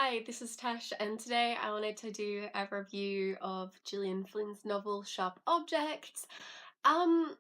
Hi, this is Tash, and today I wanted to do a review of Gillian Flynn's novel Sharp Objects. Um,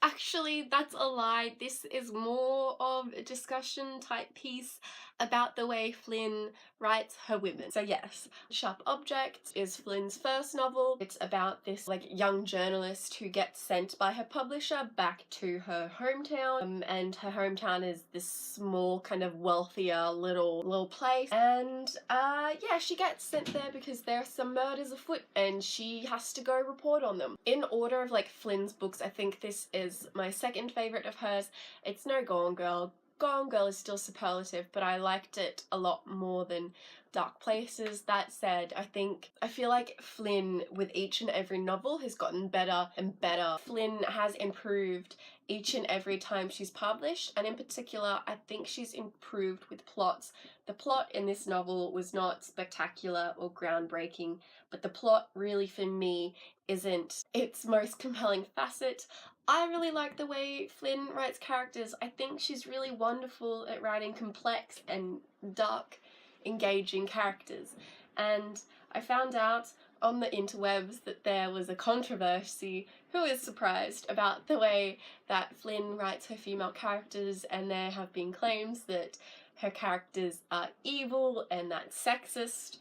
Actually, that's a lie. This is more of a discussion type piece about the way Flynn writes her women. So yes, Sharp Objects is Flynn's first novel. It's about this young journalist who gets sent by her publisher back to her hometown, and her hometown is this small kind of wealthier little place, and yeah, she gets sent there because there are some murders afoot and she has to go report on them. In order of Flynn's books, I think this is my second favourite of hers. It's no Gone Girl. Gone Girl is still superlative, but I liked it a lot more than Dark Places. That said, I feel like Flynn with each and every novel has gotten better and better. Flynn has improved each and every time she's published, and in particular I think she's improved with plots. The plot in this novel was not spectacular or groundbreaking, but the plot really for me isn't its most compelling facet. I really like the way Flynn writes characters. I think she's really wonderful at writing complex and dark, engaging characters. And I found out on the interwebs that there was a controversy, who is surprised, about the way that Flynn writes her female characters, and there have been claims that her characters are evil and that's sexist.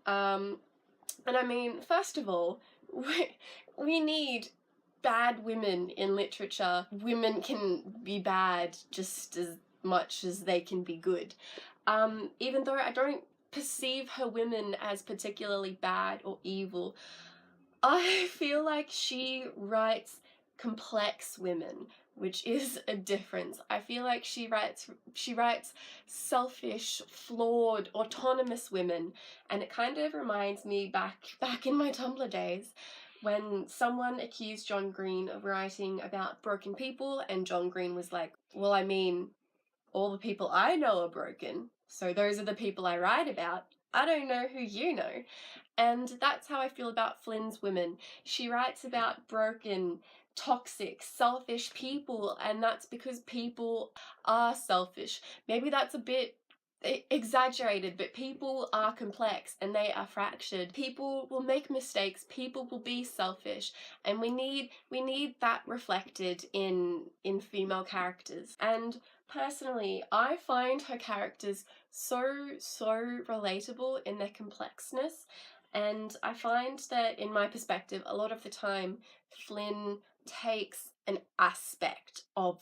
And I mean, first of all, we need bad women in literature. Women can be bad just as much as they can be good. Even though I don't perceive her women as particularly bad or evil, I feel like she writes complex women, which is a difference. I feel like she writes selfish, flawed, autonomous women, and it kind of reminds me back in my Tumblr days when someone accused John Green of writing about broken people, and John Green was like, well, I mean, all the people I know are broken, so those are the people I write about. I don't know who you know. And that's how I feel about Flynn's women. She writes about broken, toxic, selfish people, and that's because people are selfish. Maybe that's a bit exaggerated, but people are complex and they are fractured. People will make mistakes, people will be selfish, and we need that reflected in female characters. And personally, I find her characters so relatable in their complexness, and I find that, in my perspective, a lot of the time Flynn takes an aspect of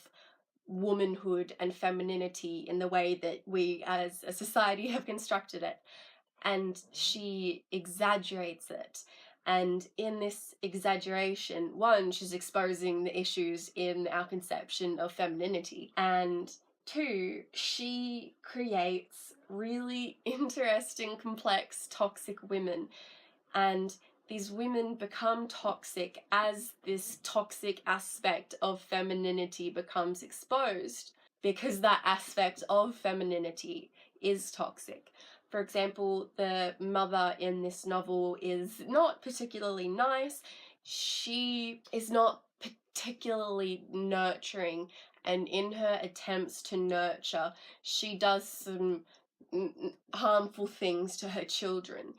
womanhood and femininity in the way that we as a society have constructed it, and she exaggerates it. And in this exaggeration, one, she's exposing the issues in our conception of femininity, and two, she creates really interesting, complex, toxic women, and these women become toxic as this toxic aspect of femininity becomes exposed, because that aspect of femininity is toxic. For example, the mother in this novel is not particularly nice. She is not particularly nurturing, and in her attempts to nurture, she does some harmful things to her children.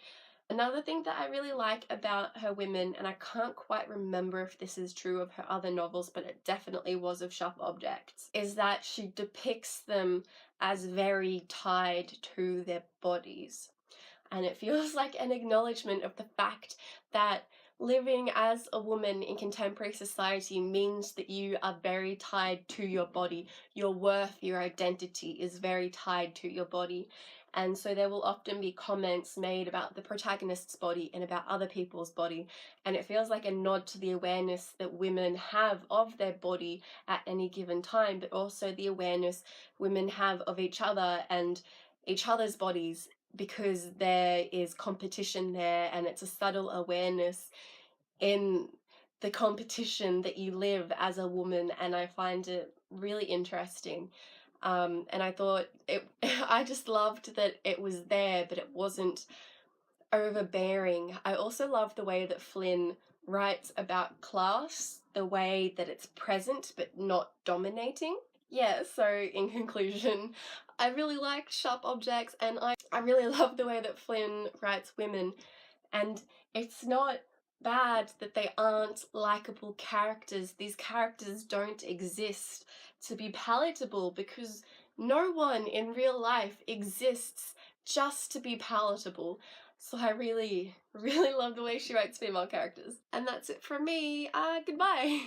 Another thing that I really like about her women, and I can't quite remember if this is true of her other novels, but it definitely was of Sharp Objects, is that she depicts them as very tied to their bodies. And it feels like an acknowledgement of the fact that living as a woman in contemporary society means that you are very tied to your body. Your worth, your identity is very tied to your body. And so there will often be comments made about the protagonist's body and about other people's body, and it feels like a nod to the awareness that women have of their body at any given time, but also the awareness women have of each other and each other's bodies, because there is competition there, and it's a subtle awareness in the competition that you live as a woman, and I find it really interesting. And I thought I just loved that it was there, but it wasn't overbearing. I also love the way that Flynn writes about class, the way that it's present but not dominating. Yeah, so in conclusion, I really like sharp objects, and I really love the way that Flynn writes women, and it's not bad that they aren't likable characters. These characters don't exist to be palatable, because no one in real life exists just to be palatable. So I really, really love the way she writes female characters. And that's it from me. Goodbye.